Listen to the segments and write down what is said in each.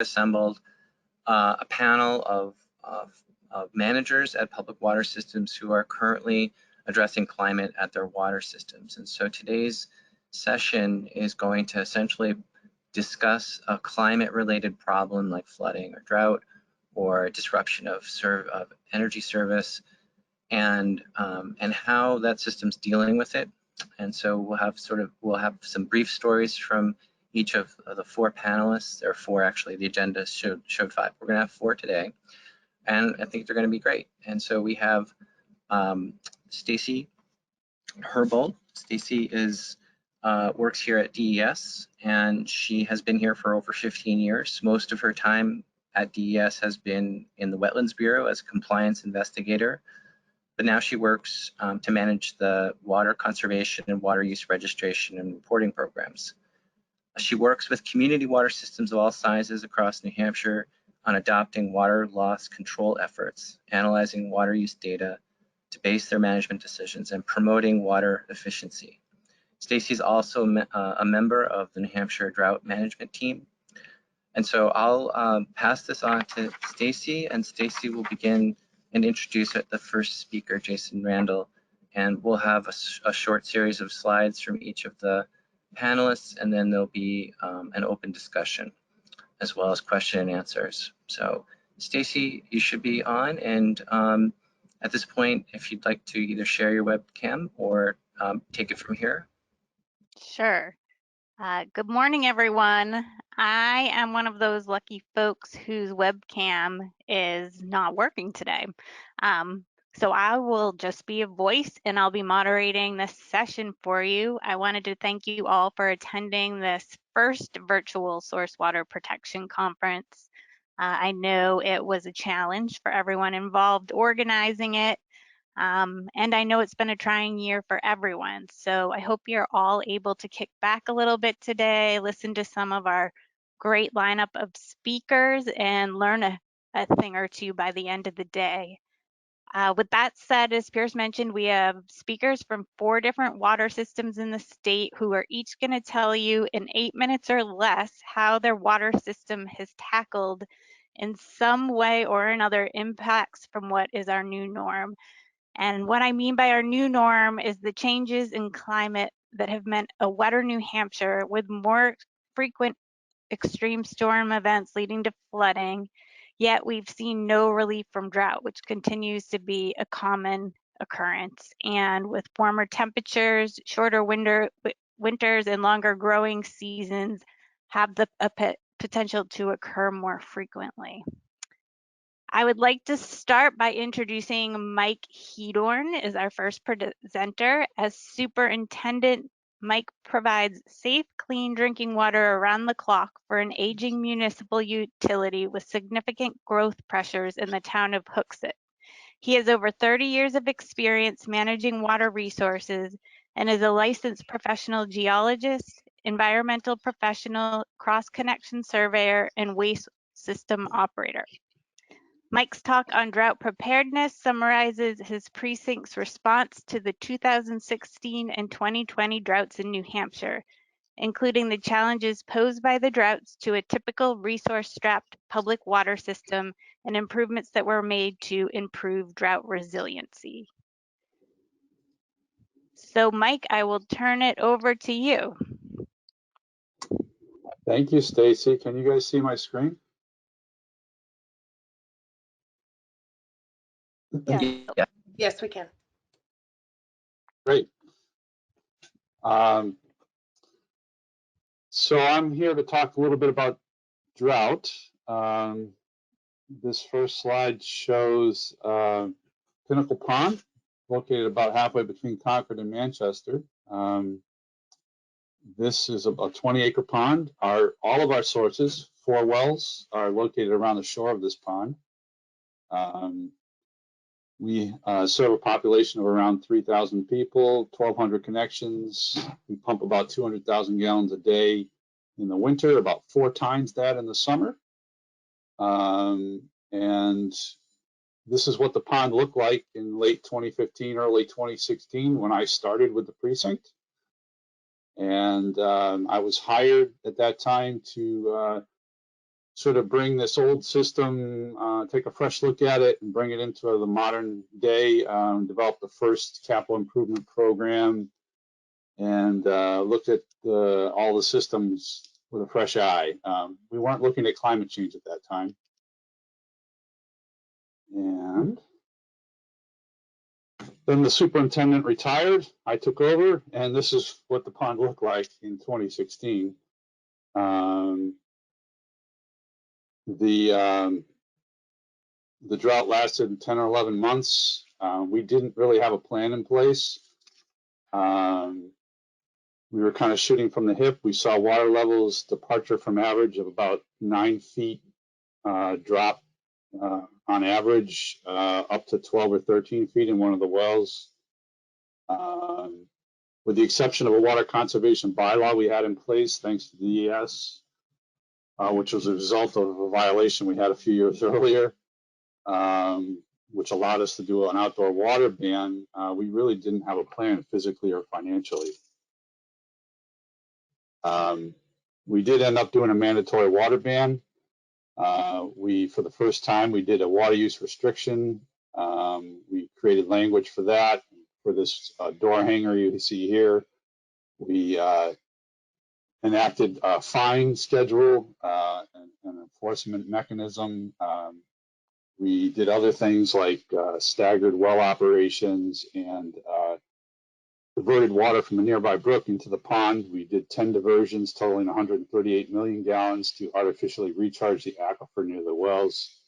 assembled a panel of managers at public water systems who are currently addressing climate at their water systems. And so today's session is going to essentially discuss a climate-related problem like flooding or drought or disruption of energy service, and how that system's dealing with it. And so we'll have some brief stories from each of the four panelists. There are four actually. The agenda showed five. We're gonna have four today, and I think they're gonna be great. And so we have Stacy Herbold. Stacy works here at DES, and she has been here for over 15 years. Most of her time at DES has been in the Wetlands Bureau as a compliance investigator, but now she works to manage the water conservation and water use registration and reporting programs. She works with community water systems of all sizes across New Hampshire on adopting water loss control efforts, analyzing water use data to base their management decisions, and promoting water efficiency. Stacy is also a member of the New Hampshire Drought Management Team. And so I'll pass this on to Stacy, and Stacy will begin and introduce the first speaker, Jason Randall. And we'll have a short series of slides from each of the panelists, and then there'll be an open discussion as well as question and answers. So Stacy, you should be on, and at this point, if you'd like to either share your webcam or take it from here. Sure. Good morning, everyone. I am one of those lucky folks whose webcam is not working today. So I will just be a voice, and I'll be moderating this session for you. I wanted to thank you all for attending this first virtual source water protection conference. I know it was a challenge for everyone involved organizing it. And I know it's been a trying year for everyone. So I hope you're all able to kick back a little bit today, listen to some of our great lineup of speakers, and learn a thing or two by the end of the day. With that said, as Pierce mentioned, we have speakers from 4 different water systems in the state who are each going to tell you in 8 minutes or less how their water system has tackled in some way or another impacts from what is our new norm. And what I mean by our new norm is the changes in climate that have meant a wetter New Hampshire with more frequent extreme storm events leading to flooding, yet we've seen no relief from drought, which continues to be a common occurrence. And with warmer temperatures, shorter winters, and longer growing seasons have the potential to occur more frequently. I would like to start by introducing Mike Heidorn as our first presenter. As superintendent, Mike provides safe, clean drinking water around the clock for an aging municipal utility with significant growth pressures in the town of Hooksett. He has over 30 years of experience managing water resources and is a licensed professional geologist, environmental professional, cross-connection surveyor, and waste system operator. Mike's talk on drought preparedness summarizes his precinct's response to the 2016 and 2020 droughts in New Hampshire, including the challenges posed by the droughts to a typical resource-strapped public water system and improvements that were made to improve drought resiliency. So Mike, I will turn it over to you. Thank you, Stacy. Can you guys see my screen? Yeah. Yes, we can. Great. So I'm here to talk a little bit about drought. This first slide shows Pinnacle Pond, located about halfway between Concord and Manchester. This is a 20-acre pond. All of our sources, 4 wells, are located around the shore of this pond. We serve a population of around 3,000 people, 1,200 connections. We pump about 200,000 gallons a day in the winter, about 4 times that in the summer. And this is what the pond looked like in late 2015, early 2016 when I started with the precinct. And I was hired at that time to sort of bring this old system, take a fresh look at it and bring it into the modern day, develop the first capital improvement program, and looked at all the systems with a fresh eye. We weren't looking at climate change at that time. And then the superintendent retired, I took over, and this is what the pond looked like in 2016. The drought lasted 10 or 11 months. We didn't really have a plan in place. We were kind of shooting from the hip. We saw water levels departure from average of about 9 feet drop on average up to 12 or 13 feet in one of the wells. With the exception of a water conservation bylaw we had in place, thanks to the DES, which was a result of a violation we had a few years earlier, which allowed us to do an outdoor water ban. We really didn't have a plan physically or financially. We did end up doing a mandatory water ban. For the first time, we did a water use restriction. We created language for that. For this door hanger you see here, we enacted a fine schedule and an enforcement mechanism. We did other things like staggered well operations and diverted water from a nearby brook into the pond. We did 10 diversions totaling 138 million gallons to artificially recharge the aquifer near the wells.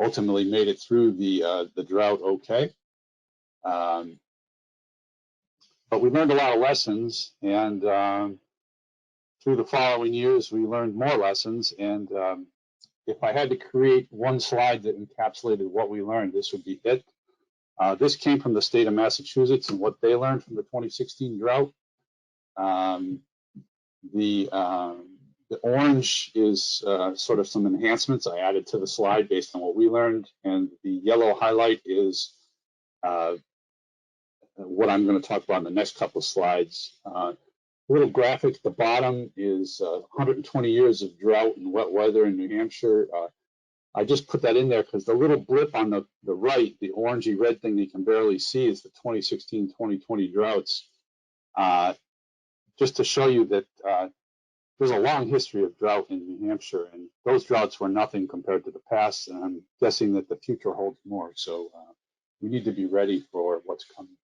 Ultimately made it through the drought okay. But we learned a lot of lessons, and through the following years, we learned more lessons. And if I had to create one slide that encapsulated what we learned, this would be it. This came from the state of Massachusetts and what they learned from the 2016 drought. The orange is sort of some enhancements I added to the slide based on what we learned, and the yellow highlight is what I'm going to talk about in the next couple of slides. A little graphic at the bottom is 120 years of drought and wet weather in New Hampshire. I just put that in there because the little blip on the right, the orangey red thing you can barely see, is the 2016-2020 droughts. Just to show you that there's a long history of drought in New Hampshire, and those droughts were nothing compared to the past, and I'm guessing that the future holds more. So we need to be ready for what's coming.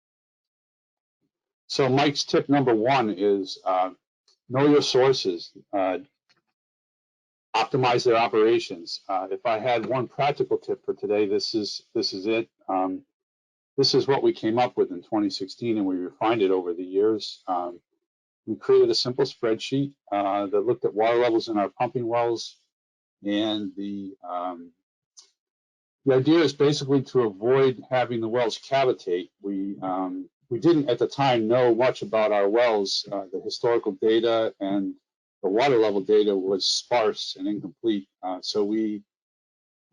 So Mike's tip number one is know your sources. Optimize their operations. If I had one practical tip for today, this is it. This is what we came up with in 2016, and we refined it over the years. We created a simple spreadsheet that looked at water levels in our pumping wells, and the idea is basically to avoid having the wells cavitate. We didn't at the time know much about our wells. The historical data and the water level data was sparse and incomplete. So we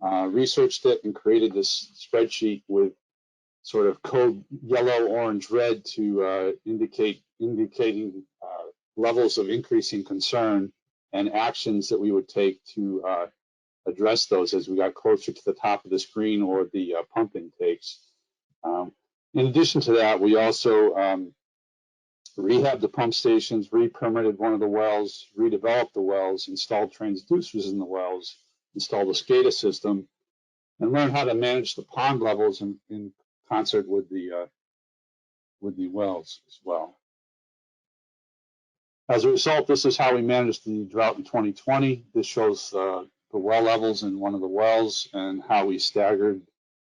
researched it and created this spreadsheet with sort of code yellow, orange, red to indicating levels of increasing concern and actions that we would take to address those as we got closer to the top of the screen or the pump intakes. In addition to that, we also rehabbed the pump stations, re-permitted one of the wells, redeveloped the wells, installed transducers in the wells, installed a SCADA system, and learned how to manage the pond levels in concert with the wells as well. As a result, this is how we managed the drought in 2020. This shows the well levels in one of the wells and how we staggered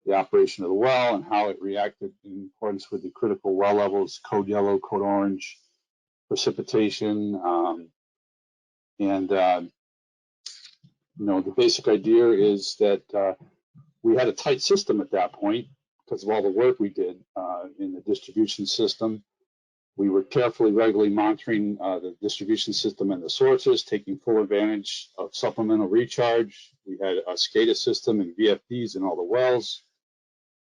the operation of the well and how it reacted in accordance with the critical well levels, code yellow, code orange, precipitation. The basic idea is that we had a tight system at that point because of all the work we did in the distribution system. We were carefully, regularly monitoring the distribution system and the sources, taking full advantage of supplemental recharge. We had a SCADA system and VFDs in all the wells.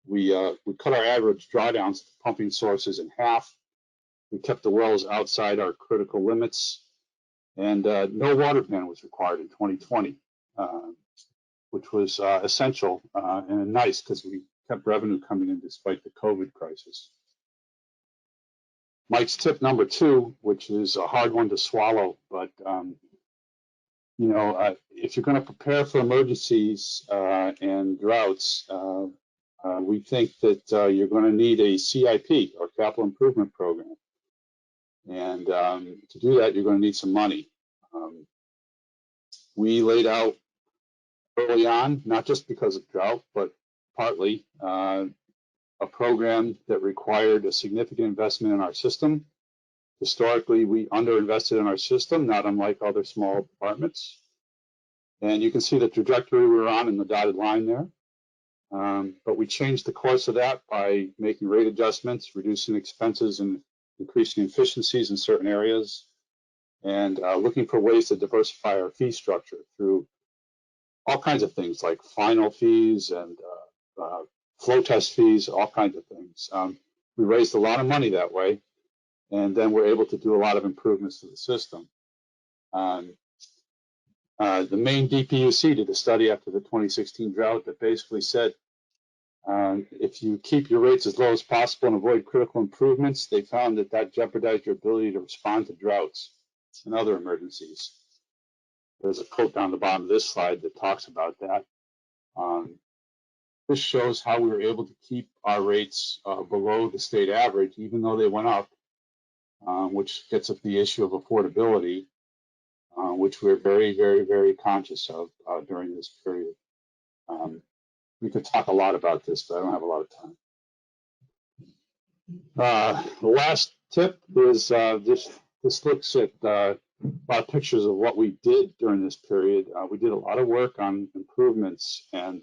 We cut our average drawdowns to pumping sources in half. We kept the wells outside our critical limits. And no water ban was required in 2020, which was essential and nice because we kept revenue coming in despite the COVID crisis. Mike's tip number 2, which is a hard one to swallow, but you know, if you're going to prepare for emergencies and droughts, we think that you're going to need a CIP, or capital improvement program. And to do that, you're going to need some money. We laid out early on, not just because of drought, but partly a program that required a significant investment in our system. Historically, we underinvested in our system, not unlike other small departments. And you can see the trajectory we were on in the dotted line there. But we changed the course of that by making rate adjustments, reducing expenses, and increasing efficiencies in certain areas, and looking for ways to diversify our fee structure through all kinds of things like final fees and flow test fees, all kinds of things. We raised a lot of money that way, and then we're able to do a lot of improvements to the system. The Maine DPUC did a study after the 2016 drought that basically said if you keep your rates as low as possible and avoid critical improvements, they found that that jeopardized your ability to respond to droughts and other emergencies. There's a quote down the bottom of this slide that talks about that. This shows how we were able to keep our rates below the state average, even though they went up, which gets at the issue of affordability, which we're very, very, very conscious of during this period. We could talk a lot about this, but I don't have a lot of time. The last tip is this looks at a lot of pictures of what we did during this period. We did a lot of work on improvements, and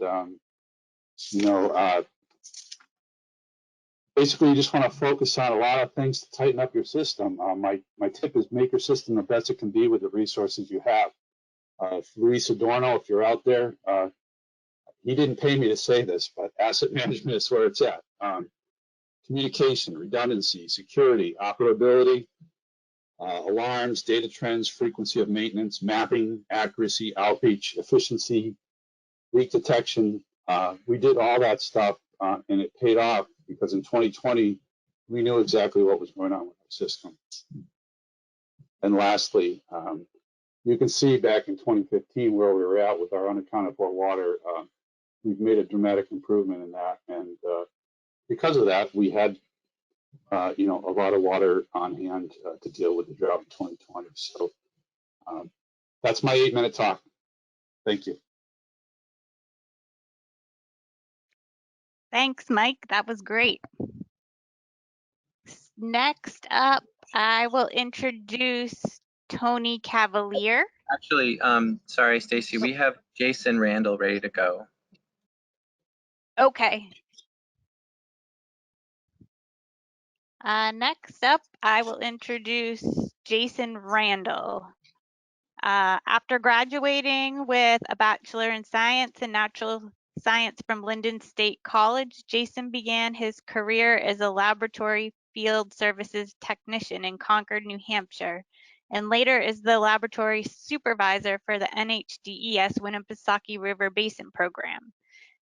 you know, basically you just want to focus on a lot of things to tighten up your system. My tip is make your system the best it can be with the resources you have. Luis Adorno, if you're out there, he didn't pay me to say this, but asset management is where it's at. Communication, redundancy, security, operability, alarms, data trends, frequency of maintenance, mapping, accuracy, outreach, efficiency, leak detection. We did all that stuff, and it paid off because in 2020, we knew exactly what was going on with our system. And lastly, you can see back in 2015 where we were at with our unaccounted for water. We've made a dramatic improvement in that, and because of that, we had you know, a lot of water on hand to deal with the drought in 2020. So that's my 8-minute talk. Thank you. Thanks, Mike. That was great. Next up, I will introduce Tony Cavaliere. Actually, sorry, Stacy, we have Jason Randall ready to go. Okay. Next up, I will introduce Jason Randall. After graduating with a Bachelor in Science and Natural Science from Lyndon State College, Jason began his career as a laboratory field services technician in Concord, New Hampshire, and later as the laboratory supervisor for the NHDES Winnipesaukee River Basin program.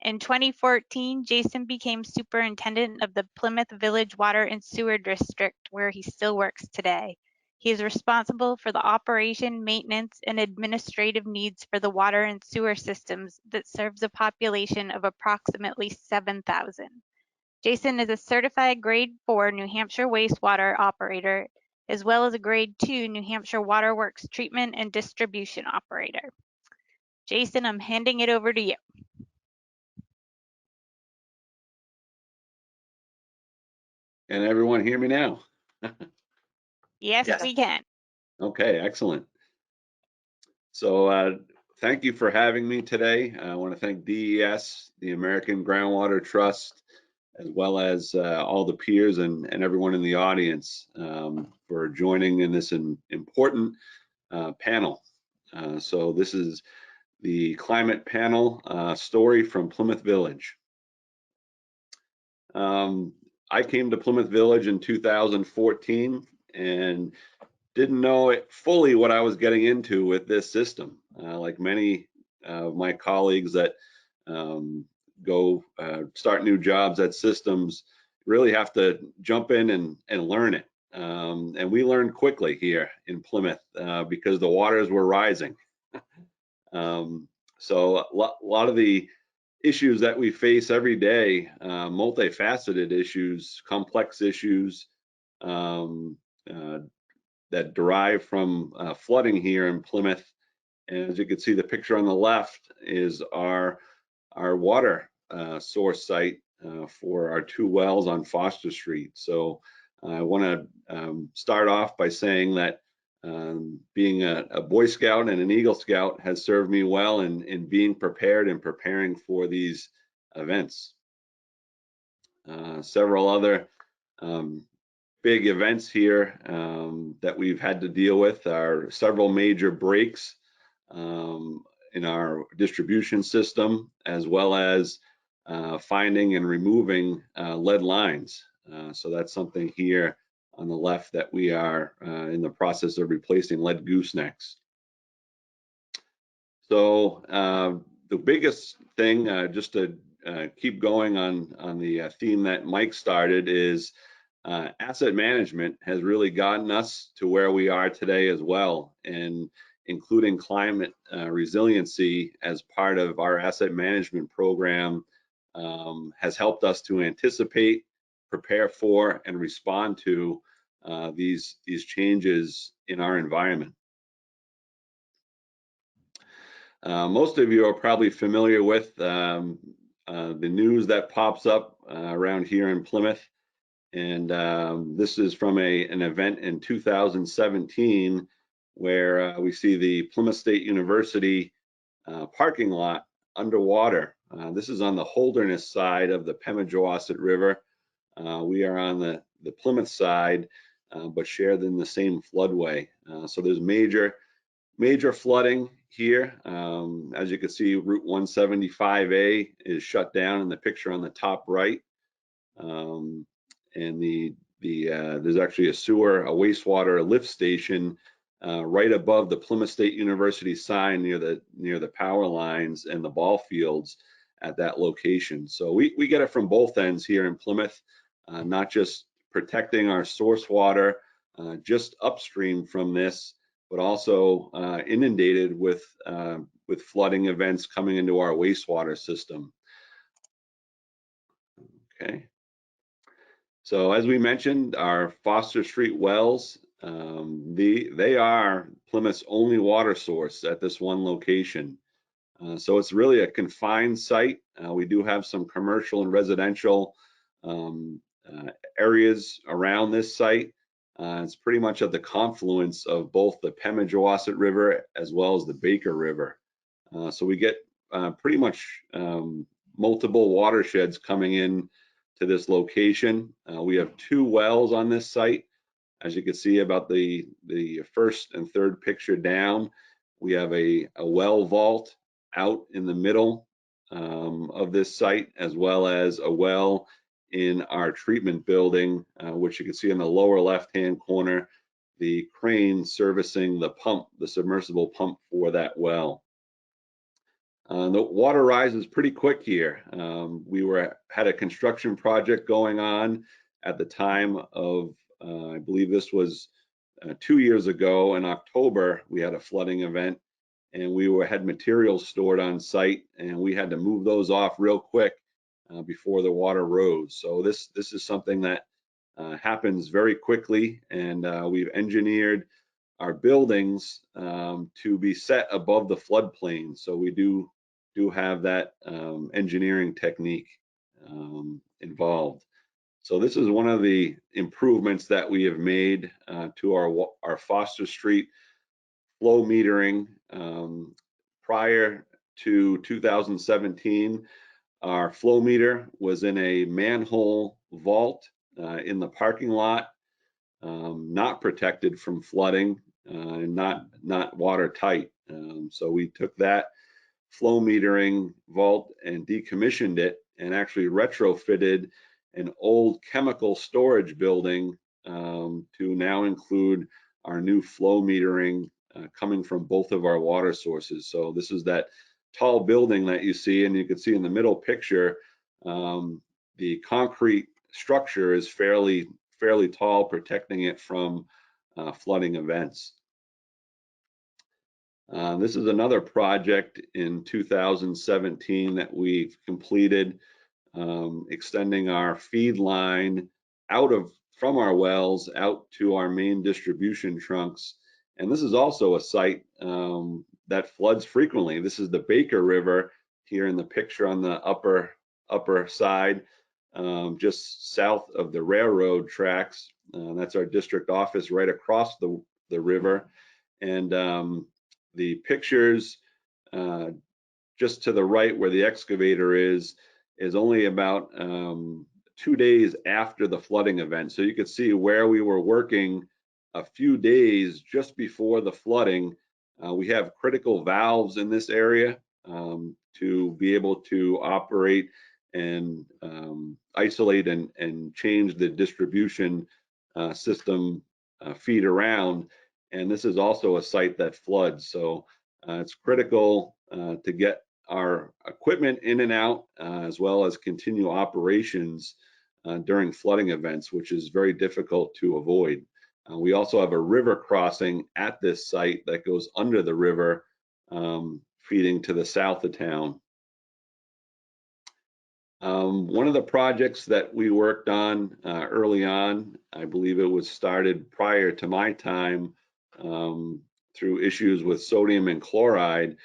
In 2014, Jason became superintendent of the Plymouth Village Water and Sewer District, where he still works today. He is responsible for the operation, maintenance, and administrative needs for the water and sewer systems that serves a population of approximately 7,000. Jason is a certified Grade 4 New Hampshire wastewater operator, as well as a Grade 2 New Hampshire Waterworks treatment and distribution operator. Jason, I'm handing it over to you. Can everyone hear me now? Yes, we can. Okay, excellent. So thank you for having me today. I want to thank DES, the American Groundwater Trust, as well as all the peers and everyone in the audience for joining in this important panel. So this is the climate panel story from Plymouth Village. I came to Plymouth Village in 2014, and didn't know it fully what I was getting into with this system. Like many of my colleagues that go start new jobs at systems, really have to jump in and learn it. And we learned quickly here in Plymouth because the waters were rising. So a lot of the issues that we face every day, multifaceted issues, complex issues that derive from flooding here in Plymouth. And as you can see, the picture on the left is our water source site for our 2 wells on Foster Street. So I want to start off by saying that being a Boy Scout and an Eagle Scout has served me well in being prepared and preparing for these events. Several other big events here that we've had to deal with are several major breaks in our distribution system, as well as finding and removing lead lines. So that's something here on the left that we are in the process of replacing lead goosenecks. So the biggest thing, just to keep going on the theme that Mike started, is asset management has really gotten us to where we are today as well, and including climate resiliency as part of our asset management program has helped us to anticipate, prepare for, and respond to these changes in our environment. Most of you are probably familiar with the news that pops up around here in Plymouth. And this is from an event in 2017 where we see the Plymouth State University parking lot underwater. This is on the Holderness side of the Pemigewasset River. We are on the Plymouth side, but shared in the same floodway. So there's major flooding here. As you can see, Route 175A is shut down in the picture on the top right. And there's actually a wastewater lift station right above the Plymouth State University sign near the power lines and the ball fields at that location. So we get it from both ends here in Plymouth, not just protecting our source water just upstream from this, but also inundated with flooding events coming into our wastewater system. Okay. So as we mentioned, our Foster Street wells, they are Plymouth's only water source at this one location. So it's really a confined site. We do have some commercial and residential areas around this site. It's pretty much at the confluence of both the Pemigewasset River as well as the Baker River. So we get pretty much multiple watersheds coming in to this location. We have 2 wells on this site. As you can see about the first and third picture down, we have a well vault out in the middle of this site, as well as a well in our treatment building, which you can see in the lower left-hand corner, the crane servicing the pump, the submersible pump for that well. The water rises pretty quick here. We had a construction project going on at the time of, I believe this was 2 years ago in October. We had a flooding event, and we had materials stored on site, and we had to move those off real quick before the water rose. So this is something that happens very quickly, and we've engineered our buildings to be set above the floodplain. So we do have that engineering technique involved. So this is one of the improvements that we have made to our Foster Street flow metering. Prior to 2017, our flow meter was in a manhole vault in the parking lot, not protected from flooding and not watertight. So we took that flow metering vault and decommissioned it and actually retrofitted an old chemical storage building to now include our new flow metering coming from both of our water sources. So this is that tall building that you see, and you can see in the middle picture, the concrete structure is fairly tall, protecting it from flooding events. This is another project in 2017 that we've completed, extending our feed line from our wells out to our main distribution trunks. And this is also a site that floods frequently. This is the Baker River here in the picture on the upper side, just south of the railroad tracks. That's our district office right across the river. And the pictures just to the right where the excavator is only about 2 days after the flooding event. So you could see where we were working a few days just before the flooding. We have critical valves in this area to be able to operate and isolate and change the distribution system feed around. And this is also a site that floods. So it's critical to get our equipment in and out, as well as continue operations during flooding events, which is very difficult to avoid. We also have a river crossing at this site that goes under the river, feeding to the south of town. One of the projects that we worked on early on, I believe it was started prior to my time, through issues with sodium and chloride,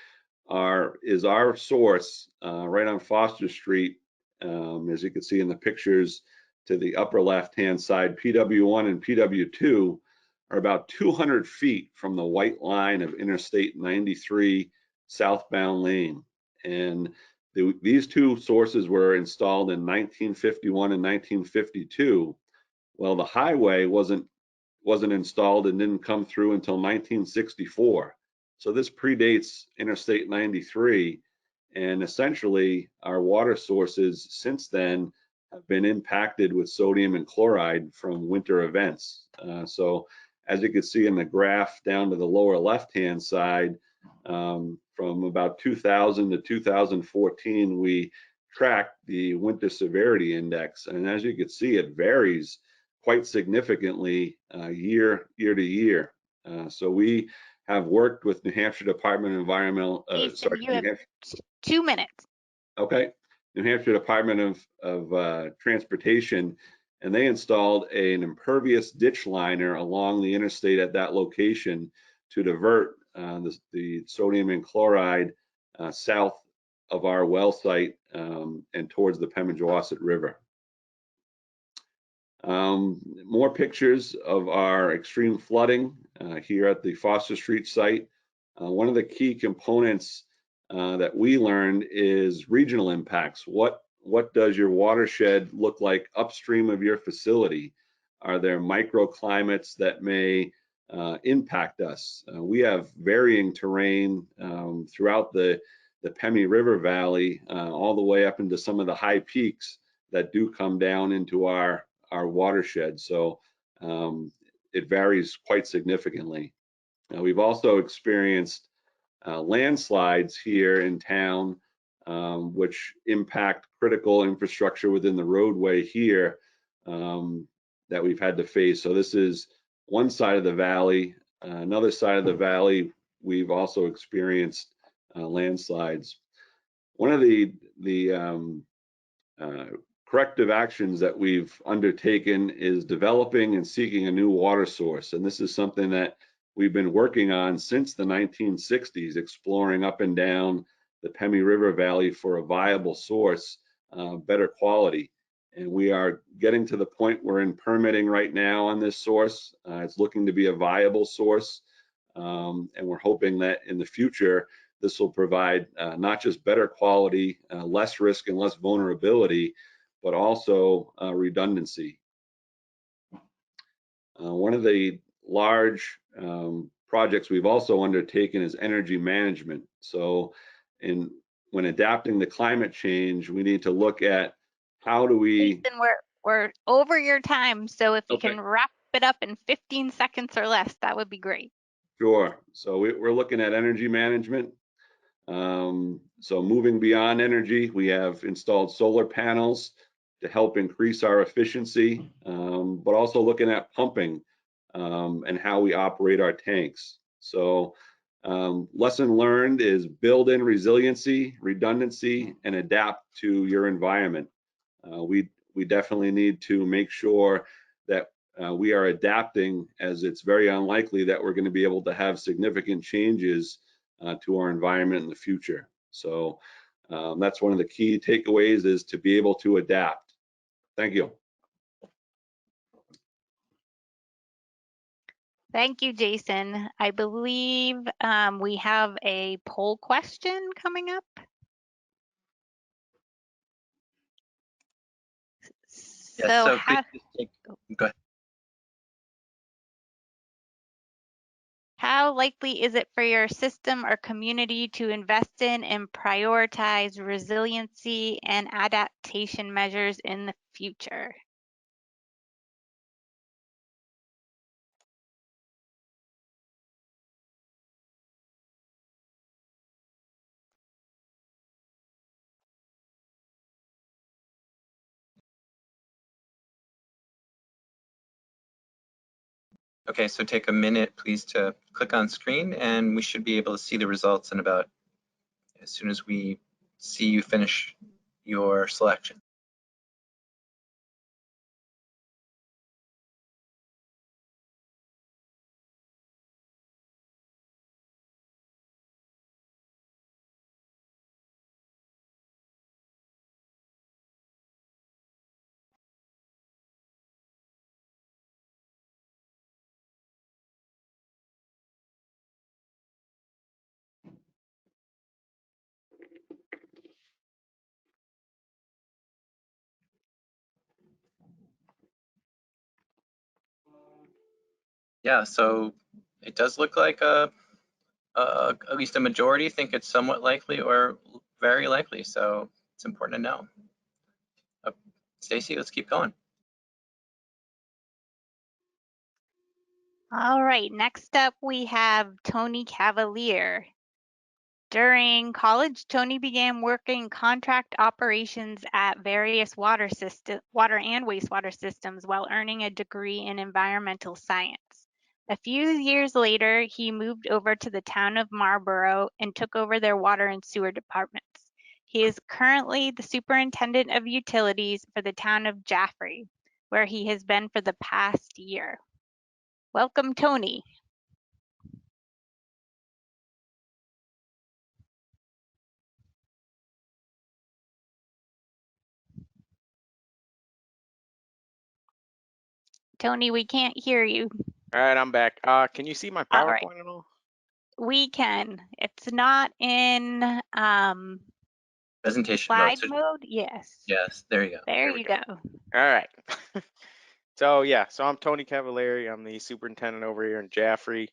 is our source right on Foster Street, as you can see in the pictures to the upper left-hand side. PW1 and PW2 are about 200 feet from the white line of Interstate 93 southbound lane. And these two sources were installed in 1951 and 1952. Well, the highway wasn't installed and didn't come through until 1964. So this predates Interstate 93, and essentially our water sources since then have been impacted with sodium and chloride from winter events. So as you can see in the graph down to the lower left-hand side, from about 2000 to 2014, we tracked the winter severity index, and as you can see, it varies quite significantly year to year. So we have worked with New Hampshire Department of Environmental. You have 2 minutes. Okay, New Hampshire Department of Transportation, and they installed an impervious ditch liner along the interstate at that location to divert the sodium and chloride south of our well site and towards the Pemigewasset River. More pictures of our extreme flooding here at the Foster Street site. One of the key components that we learned is regional impacts. What does your watershed look like upstream of your facility? Are there microclimates that may impact us? We have varying terrain throughout the Pemi River Valley, all the way up into some of the high peaks that do come down into our watershed. So it varies quite significantly. We've also experienced landslides here in town, which impact critical infrastructure within the roadway here that we've had to face. So this is one side of the valley. Another side of the valley, we've also experienced landslides. One of the corrective actions that we've undertaken is developing and seeking a new water source. And this is something that we've been working on since the 1960s, exploring up and down the Pemi River Valley for a viable source, better quality. And we are getting to the point we're in permitting right now on this source. It's looking to be a viable source. And we're hoping that in the future, this will provide not just better quality, less risk and less vulnerability, but also redundancy. One of the large projects we've also undertaken is energy management. So when adapting to climate change, we need to look at how do we... Jason, we're over your time, so if you can wrap it up in 15 seconds or less, that would be great. Sure. So we're looking at energy management. So moving beyond energy, we have installed solar panels to help increase our efficiency, but also looking at pumping and how we operate our tanks. So lesson learned is build in resiliency, redundancy, and adapt to your environment. We definitely need to make sure that we are adapting, as it's very unlikely that we're going to be able to have significant changes to our environment in the future. So that's one of the key takeaways, is to be able to adapt. Thank you. Thank you, Jason. I believe we have a poll question coming up. Yes, So, so please just go ahead. how likely is it for your system or community to invest in and prioritize resiliency and adaptation measures in the future? Okay, so take a minute, please, to click on screen, and we should be able to see the results in about as soon as we see you finish your selection. Yeah, so it does look like at least a majority think it's somewhat likely or very likely. So it's important to know. Stacy, let's keep going. All right, next up we have Tony Cavaliere. During college, Tony began working contract operations at various water and wastewater systems while earning a degree in environmental science. A few years later, he moved over to the town of Marlborough and took over their water and sewer departments. He is currently the superintendent of utilities for the town of Jaffrey, where he has been for the past year. Welcome, Tony. Tony, we can't hear you. All right, I'm back. Can you see my All right. PowerPoint at all? We can. It's not in Presentation slide mode. So, mode. Yes. yes, there you go. There you go. All right. So yeah, so I'm Tony Cavaliere. I'm the superintendent over here in Jaffrey.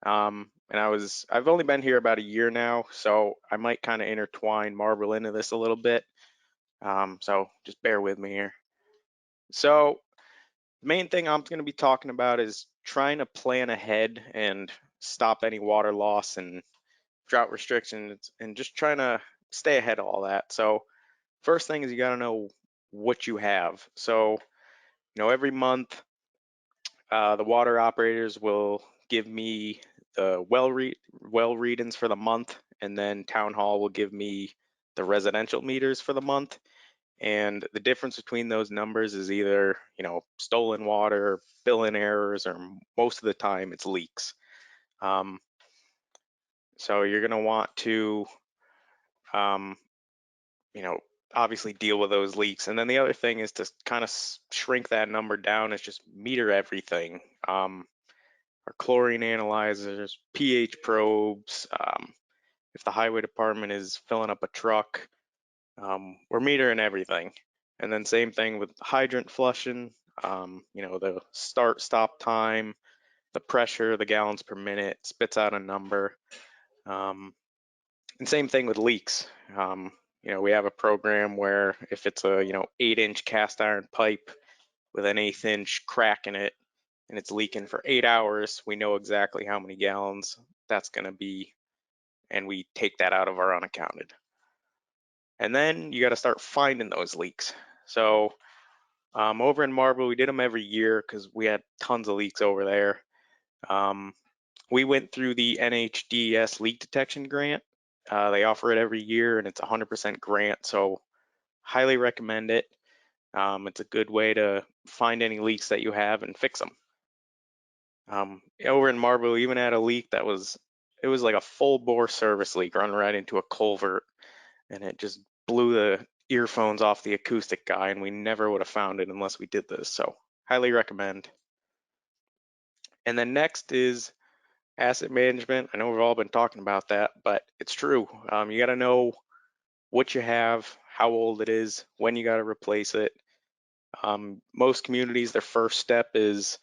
And I've only been here about a year now, so I might kind of intertwine Marble into this a little bit. So just bear with me here. So the main thing I'm going to be talking about is trying to plan ahead and stop any water loss and drought restrictions, and just trying to stay ahead of all that. So first thing is you got to know what you have. So, every month the water operators will give me the well readings for the month, and then town hall will give me the residential meters for the month. And the difference between those numbers is either, stolen water, billing errors, or most of the time it's leaks. So you're going to want to, obviously deal with those leaks. And then the other thing is to kind of shrink that number down, is just meter everything. Our chlorine analyzers, pH probes, if the highway department is filling up a truck, we're metering everything. And then same thing with hydrant flushing, the start stop time, the pressure, the gallons per minute, spits out a number. And same thing with leaks. We have a program where if it's a 8-inch cast iron pipe with an 1/8 inch crack in it, and it's leaking for 8 hours, we know exactly how many gallons that's going to be, and we take that out of our unaccounted. And then you got to start finding those leaks. So over in Marble, we did them every year because we had tons of leaks over there. We went through the NHDS leak detection grant. They offer it every year, and it's 100% grant, so highly recommend it. It's a good way to find any leaks that you have and fix them. Over in Marble, we even had a leak that was like a full bore service leak run right into a culvert, and it just blew the earphones off the acoustic guy, and we never would have found it unless we did this. So highly recommend. And then next is asset management. I know we've all been talking about that, but it's true. You got to know what you have, how old it is, when you got to replace it. Most communities, their first step is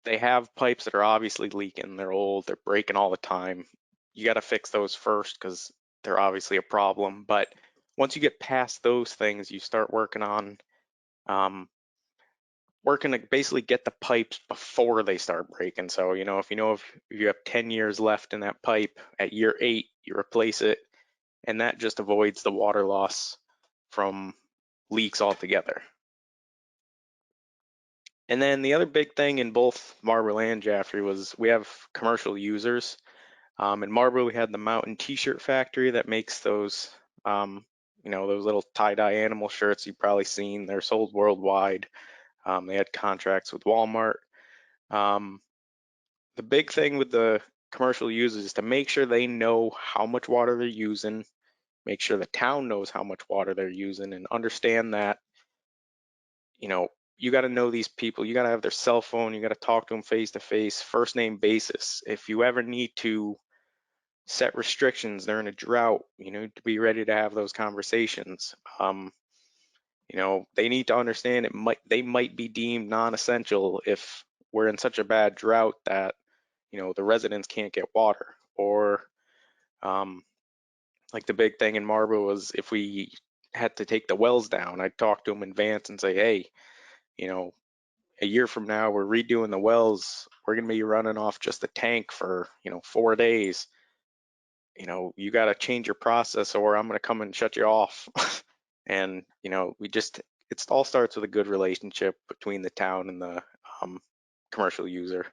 they have pipes that are obviously leaking. They're old, they're breaking all the time. You got to fix those first because they're obviously a problem. But once you get past those things, you start working on working to basically get the pipes before they start breaking. So, if you have 10 years left in that pipe, at year 8, you replace it, and that just avoids the water loss from leaks altogether. And then the other big thing in both Marble and Jaffrey was we have commercial users. In Marble, we had the Mountain T-shirt factory that makes those, those little tie-dye animal shirts you've probably seen. They're sold worldwide. They had contracts with Walmart. The big thing with the commercial users is to make sure they know how much water they're using, make sure the town knows how much water they're using, and understand that, you got to know these people. You got to have their cell phone. You got to talk to them face to face, first name basis. If you ever need to set restrictions, they're in a drought, you need to be ready to have those conversations. They need to understand they might be deemed non-essential if we're in such a bad drought that, the residents can't get water. Or like the big thing in Marble was if we had to take the wells down, I'd talk to them in advance and say, hey, a year from now, we're redoing the wells. We're going to be running off just the tank for, 4 days. You got to change your process or I'm going to come and shut you off. And, it all starts with a good relationship between the town and the commercial user.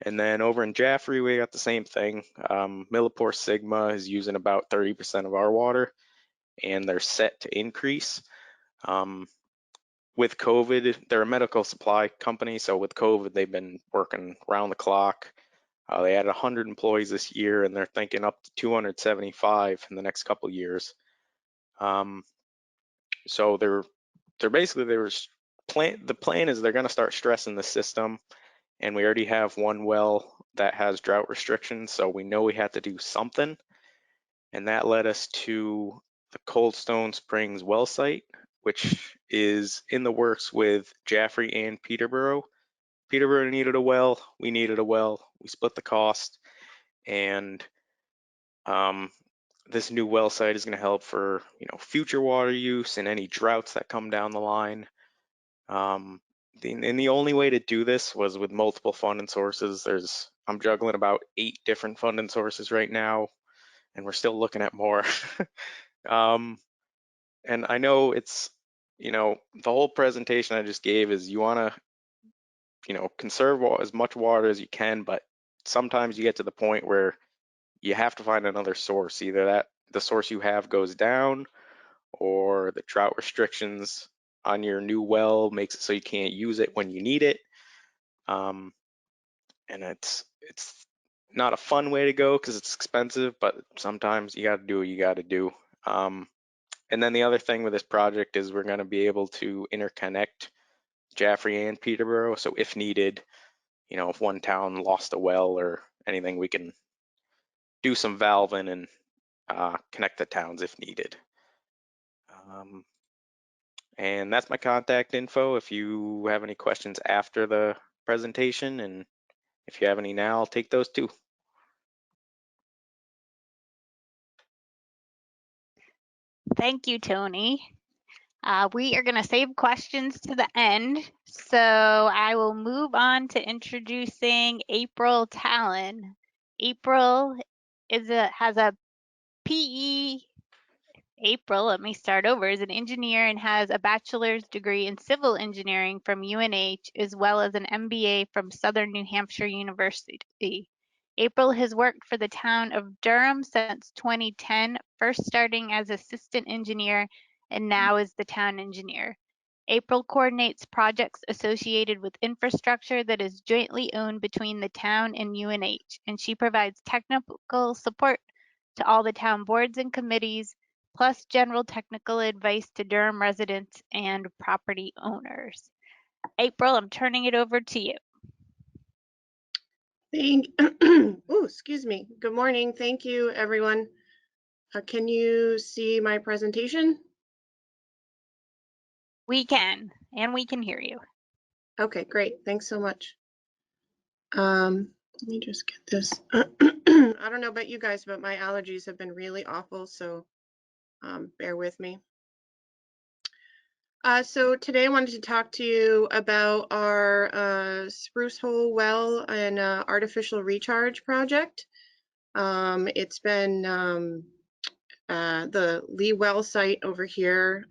And then over in Jaffrey, we got the same thing. Millipore Sigma is using about 30% of our water, and they're set to increase. With COVID, they're a medical supply company, so with COVID, they've been working around the clock. They had 100 employees this year, and they're thinking up to 275 in the next couple of years. So the plan is they're going to start stressing the system, and we already have one well that has drought restrictions, so we know we have to do something, and that led us to the Cold Stone Springs well site, which is in the works with Jaffrey and Peterborough. Peterborough needed a well, we needed a well, we split the cost, and this new well site is going to help for future water use and any droughts that come down the line. And the only way to do this was with multiple funding sources. I'm juggling about 8 different funding sources right now, and we're still looking at more. And I know it's, the whole presentation I just gave is you want to, conserve as much water as you can, but sometimes you get to the point where you have to find another source, either that the source you have goes down or the drought restrictions on your new well makes it so you can't use it when you need it. And it's not a fun way to go because it's expensive, but sometimes you got to do what you got to do. And then the other thing with this project is we're going to be able to interconnect Jaffrey and Peterborough. So if needed, if one town lost a well or anything, we can do some valving and connect the towns if needed. And that's my contact info if you have any questions after the presentation, and if you have any now, I'll take those too. Thank you, Tony. We are going to save questions to the end, so I will move on to introducing April Talon. April has a PE. April, let me start over, is an engineer and has a bachelor's degree in civil engineering from UNH, as well as an MBA from Southern New Hampshire University. April has worked for the town of Durham since 2010, first starting as assistant engineer and now as the town engineer. April coordinates projects associated with infrastructure that is jointly owned between the town and UNH, and she provides technical support to all the town boards and committees, plus general technical advice to Durham residents and property owners. April, I'm turning it over to you. Excuse me. Good morning. Thank you, everyone. Can you see my presentation? We can, and we can hear you. Okay, great. Thanks so much. Let me just get this. I don't know about you guys, but my allergies have been really awful, so bear with me. So today I wanted to talk to you about our Spruce Hole Well and Artificial Recharge project. It's been the Lee Well site over here,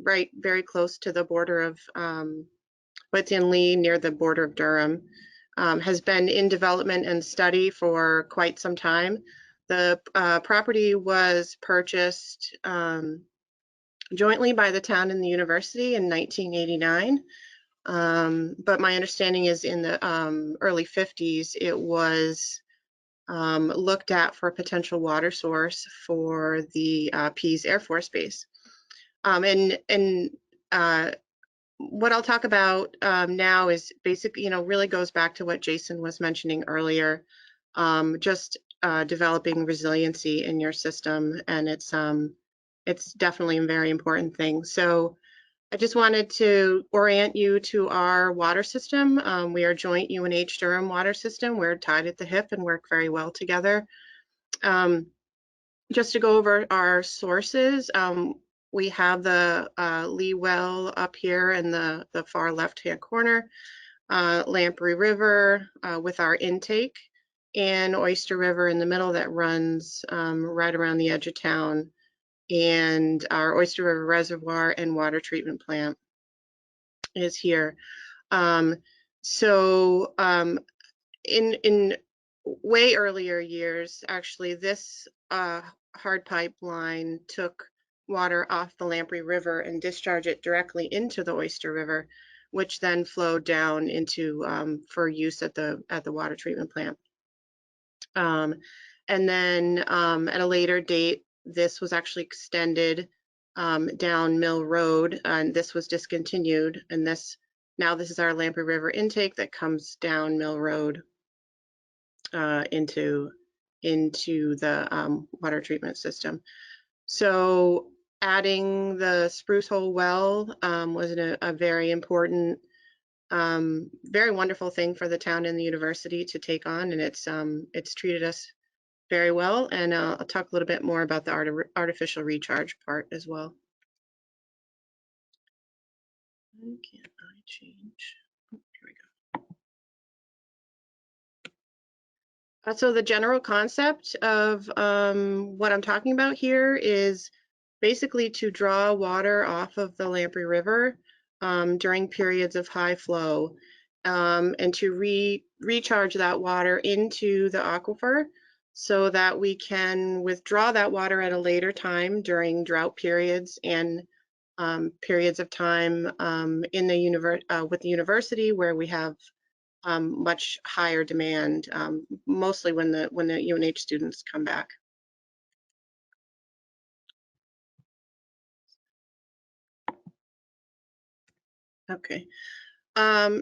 right very close to the border of what's in Lee, near the border of Durham, has been in development and study for quite some time. The property was purchased jointly by the town and the university in 1989. But my understanding is in the early 50s, it was looked at for a potential water source for the Pease Air Force Base. What I'll talk about now is basically, really goes back to what Jason was mentioning earlier, just developing resiliency in your system, and it's definitely a very important thing. So I just wanted to orient you to our water system. We are joint UNH Durham water system. We're tied at the hip and work very well together. Just to go over our sources, we have the Lee Well up here in the far left-hand corner, Lamprey River with our intake, and Oyster River in the middle that runs right around the edge of town, and our Oyster River Reservoir and water treatment plant is here. In way earlier years, actually, this hard pipeline took water off the Lamprey River and discharged it directly into the Oyster River, which then flowed down into for use at the water treatment plant. And then at a later date, this was actually extended down Mill Road, and this was discontinued. And now this is our Lamprey River intake that comes down Mill Road into the water treatment system. So adding the Spruce Hole Well was a very important, very wonderful thing for the town and the university to take on, and it's treated us very well. And I'll talk a little bit more about the artificial recharge part as well. Can't I change? Here we go. So the general concept of what I'm talking about here is basically to draw water off of the Lamprey River during periods of high flow, and to recharge that water into the aquifer so that we can withdraw that water at a later time during drought periods and periods of time in the with the university where we have much higher demand, mostly when the UNH students come back. Okay,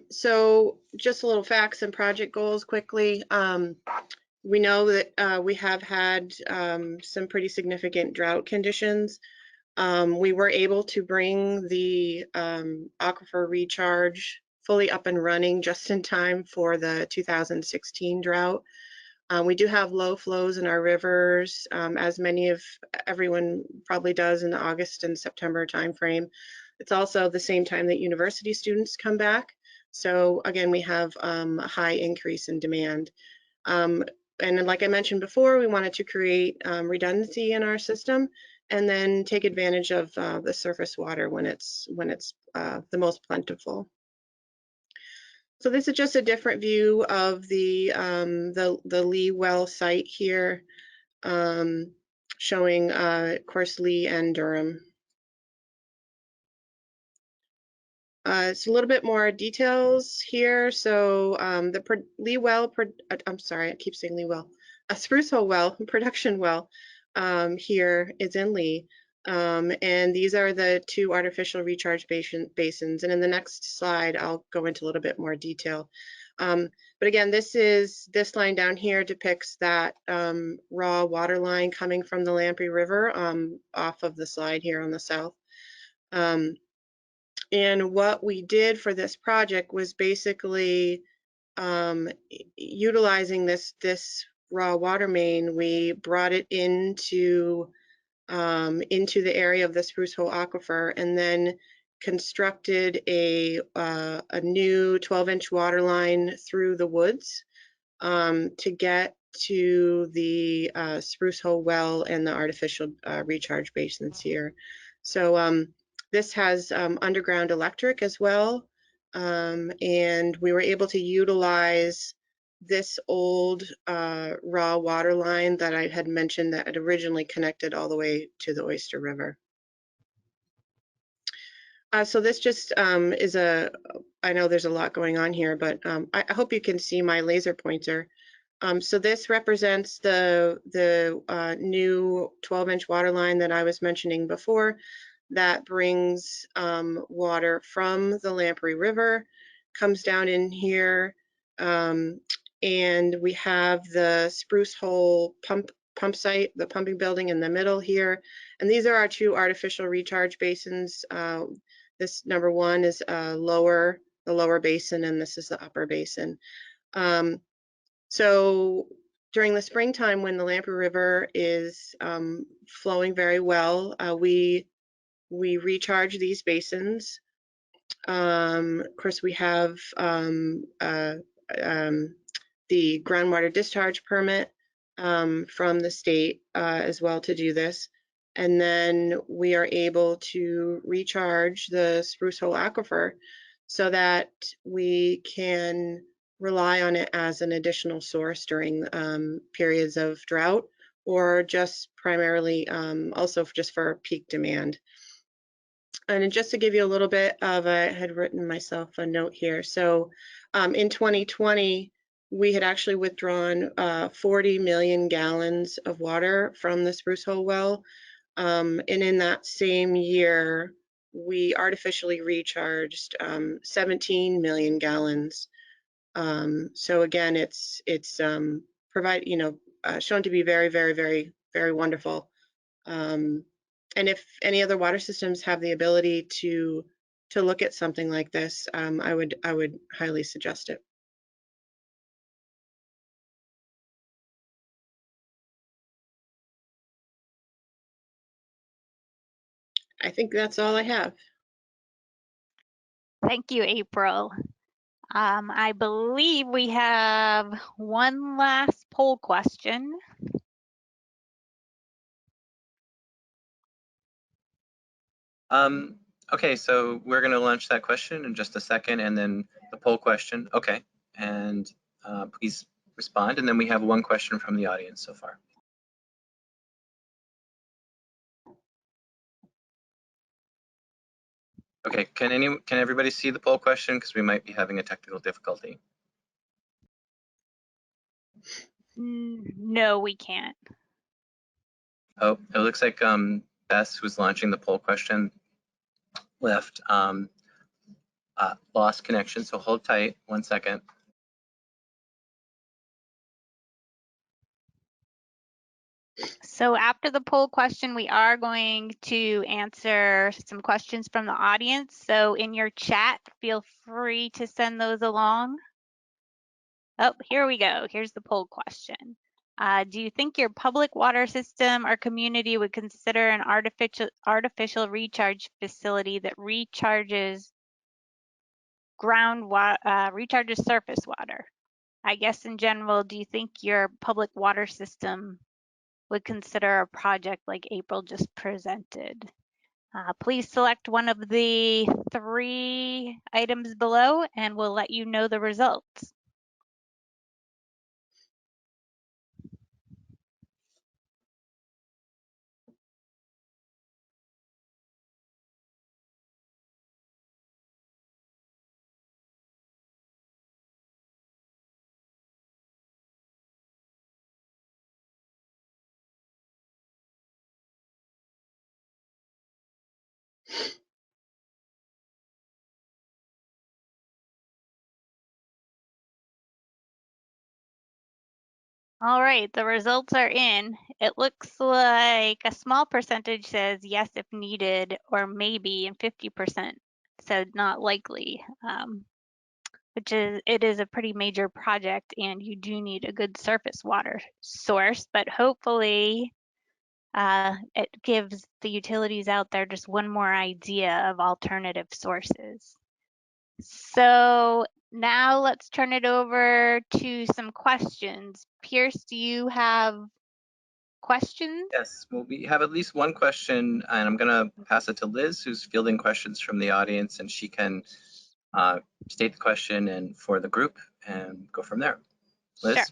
so just a little facts and project goals quickly. We know that we have had some pretty significant drought conditions. We were able to bring the aquifer recharge fully up and running just in time for the 2016 drought. We do have low flows in our rivers, as everyone probably does in the August and September timeframe. It's also the same time that university students come back. So again, we have a high increase in demand. And like I mentioned before, we wanted to create redundancy in our system and then take advantage of the surface water when it's the most plentiful. So this is just a different view of the Lee well site here, showing, of course, Lee and Durham. It's a little bit more details here. So the Lee well, I'm sorry, I keep saying Lee well. A Spruce Hole well, production well, here is in Lee. And these are the 2 artificial recharge basins. And in the next slide, I'll go into a little bit more detail. But again, this line down here depicts that raw water line coming from the Lamprey River off of the slide here on the south. And what we did for this project was basically utilizing this raw water main. We brought it into the area of the Spruce Hole Aquifer, and then constructed a new 12-inch water line through the woods to get to the Spruce Hole well and the artificial recharge basins here. So this has underground electric as well, and we were able to utilize this old raw water line that I had mentioned that had originally connected all the way to the Oyster River. So this just is I know there's a lot going on here, but I hope you can see my laser pointer. So this represents the new 12-inch water line that I was mentioning before that brings water from the Lamprey River, comes down in here, and we have the Spruce Hole pump site, the pumping building in the middle here. And these are our 2 artificial recharge basins. This number 1 is the lower basin, and this is the upper basin. So during the springtime, when the Lamprey River is flowing very well, we recharge these basins. Of course, we have the groundwater discharge permit from the state as well to do this. And then we are able to recharge the Spruce Hole Aquifer so that we can rely on it as an additional source during periods of drought, or just primarily also just for peak demand. And just to give you a little bit of, I had written myself a note here. So in 2020, we had actually withdrawn 40 million gallons of water from the Spruce Hole well. And in that same year, we artificially recharged 17 million gallons. So again, it's shown to be very, very, very, very wonderful. And if any other water systems have the ability to look at something like this, I would highly suggest it. I think that's all I have. Thank you, April. I believe we have one last poll question. Okay, so we're going to launch that question in just a second, and then the poll question. Okay, and please respond. And then we have one question from the audience so far. Okay, can everybody see the poll question? Because we might be having a technical difficulty. No, we can't. Oh, it looks like Bess, who's launching the poll question, left, lost connection. So hold tight 1 second. So after the poll question, we are going to answer some questions from the audience. So in your chat, feel free to send those along. Oh, here we go. Here's the poll question. Do you think your public water system or community would consider an artificial recharge facility that recharges recharges surface water? I guess in general, do you think your public water system would consider a project like April just presented? Please select one of the 3 items below and we'll let you know the results. All right, the results are in. It looks like a small percentage says yes if needed or maybe, and 50% said not likely, it is a pretty major project and you do need a good surface water source, but hopefully it gives the utilities out there just one more idea of alternative sources. So now let's turn it over to some questions. Pierce, do you have questions? Yes, well, we have at least one question, and I'm going to pass it to Liz, who's fielding questions from the audience, and she can state the question and for the group and go from there. Liz? Sure.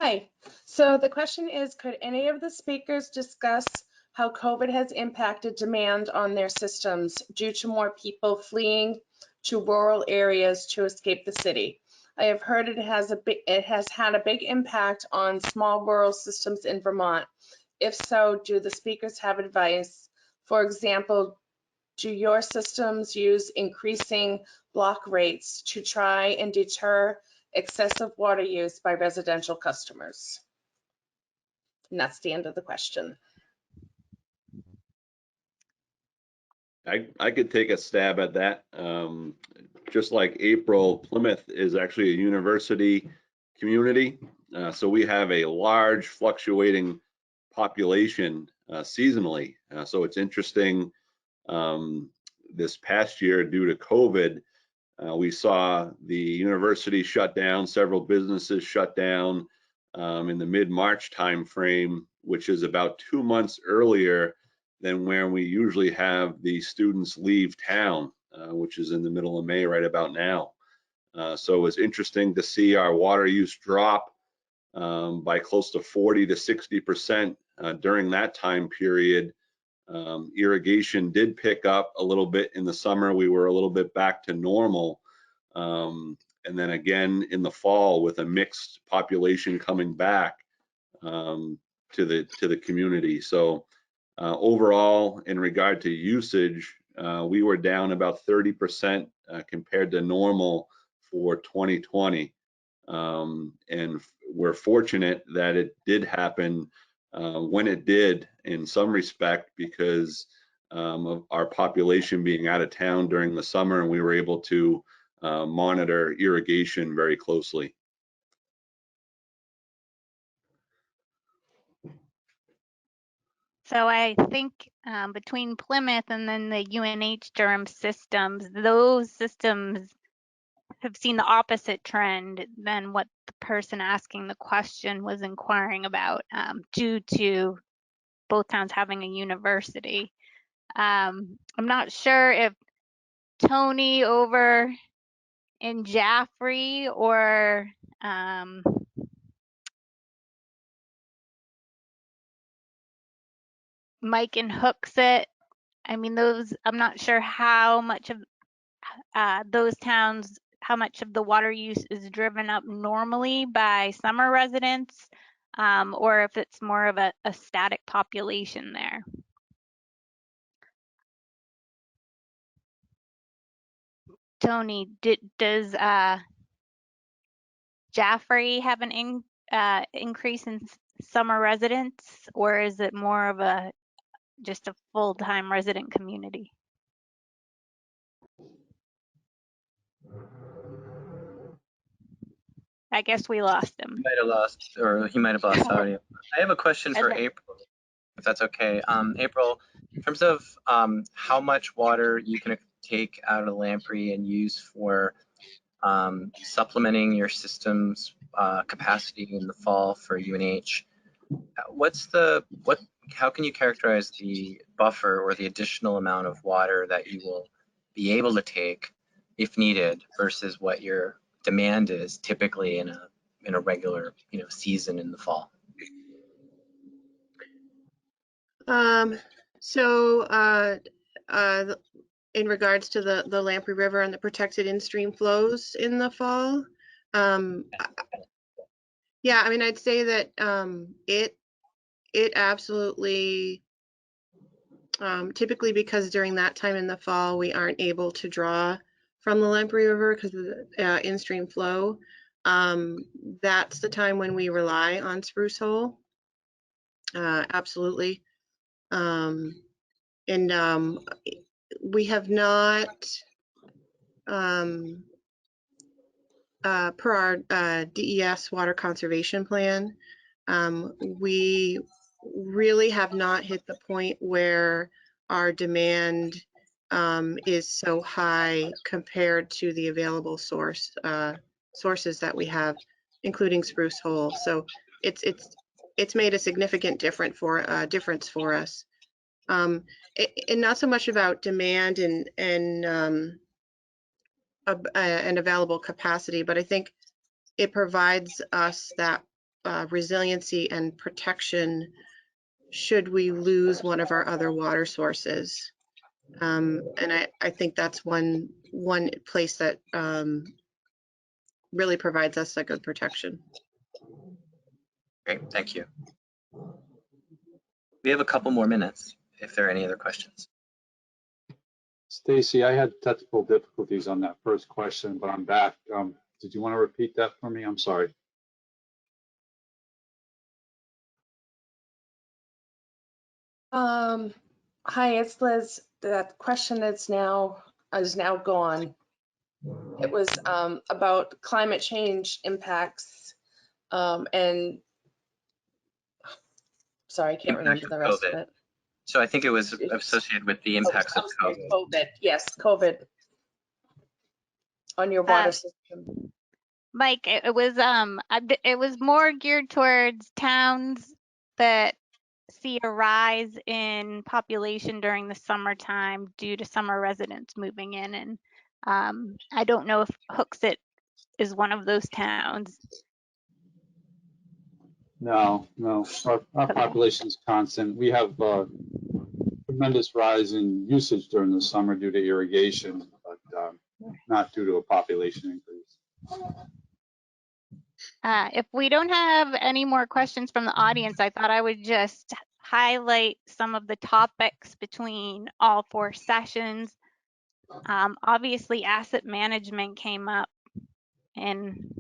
Hi. So the question is, could any of the speakers discuss how COVID has impacted demand on their systems due to more people fleeing to rural areas to escape the city? I have heard it has had a big impact on small rural systems in Vermont. If so, do the speakers have advice? For example, do your systems use increasing block rates to try and deter excessive water use by residential customers? And that's the end of the question. I could take a stab at that. Just like April, Plymouth is actually a university community. So we have a large fluctuating population seasonally. So it's interesting, this past year due to COVID, we saw the university shut down, several businesses shut down in the mid-March timeframe, which is about 2 months earlier than where we usually have the students leave town, which is in the middle of May right about now. So it was interesting to see our water use drop by close to 40 to 60% during that time period. Irrigation did pick up a little bit in the summer. We were a little bit back to normal. And then again in the fall with a mixed population coming back to the community. So overall, in regard to usage, we were down about 30% compared to normal for 2020. And we're fortunate that it did happen when it did in some respect because of our population being out of town during the summer, and we were able to monitor irrigation very closely. So I think between Plymouth and then the UNH Durham systems, those systems have seen the opposite trend than what the person asking the question was inquiring about due to both towns having a university. I'm not sure if Tony over in Jaffrey or Mike and Hooksett, I mean, those, I'm not sure how much of those towns, how much of the water use is driven up normally by summer residents, or if it's more of a static population there. Tony, does Jaffrey have an increase in summer residents, or is it more of just a full-time resident community? I guess we lost him. He might have lost, or he might have lost audio. I have a question for Okay. April, if that's okay. April, in terms of how much water you can take out of Lamprey and use for supplementing your system's capacity in the fall for UNH, how can you characterize the buffer or the additional amount of water that you will be able to take if needed versus what your demand is typically in a regular season in the fall? In regards to the Lamprey River and the protected in-stream flows in the fall, yeah, I mean, I'd say that it absolutely, typically because during that time in the fall, we aren't able to draw from the Lamprey River because of the in-stream flow. That's the time when we rely on Spruce Hole. Absolutely. We have not, per our DES water conservation plan, we really have not hit the point where our demand is so high compared to the available sources that we have, including Spruce Hole. So it's made a significant difference for us. And not so much about demand and available capacity, but I think it provides us that resiliency and protection should we lose one of our other water sources. And I think that's one place that really provides us a good protection. Great, thank you. We have a couple more minutes if there are any other questions. Stacy, I had technical difficulties on that first question, but I'm back. Did you want to repeat that for me? I'm sorry. Hi, it's Liz. That question is now gone. It was about climate change impacts and sorry, I can't remember the rest of it. So I think it was associated with the impacts of COVID. Yes, COVID on your water system. Mike, it was more geared towards towns that see a rise in population during the summertime due to summer residents moving in, and I don't know if Hooksett is one of those towns. No. Our population is constant. We have tremendous rise in usage during the summer due to irrigation, but not due to a population increase. If we don't have any more questions from the audience, I thought I would just highlight some of the topics between all 4 sessions. Obviously, asset management came up in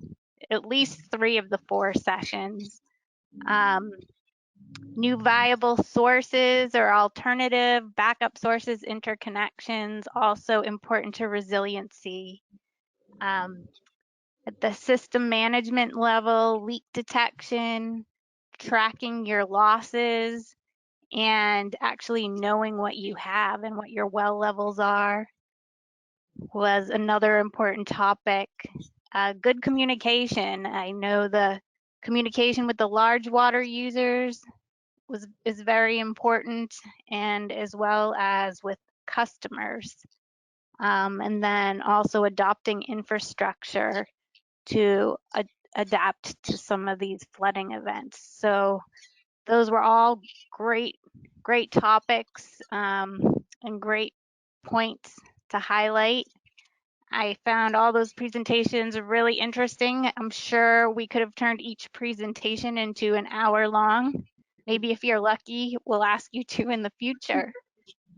at least 3 of the 4 sessions. New viable sources or alternative backup sources, interconnections, also important to resiliency. At the system management level, leak detection, tracking your losses, and actually knowing what you have and what your well levels are was another important topic. Good communication. I know the communication with the large water users is very important, and as well as with customers. And then also adopting infrastructure to adapt to some of these flooding events. So those were all great topics and great points to highlight. I found all those presentations really interesting. I'm sure we could have turned each presentation into an hour long. Maybe if you're lucky, we'll ask you to in the future.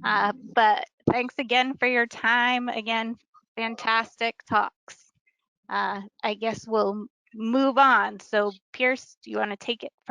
But thanks again for your time. Again, fantastic talks. I guess we'll move on. So Pierce, do you want to take it from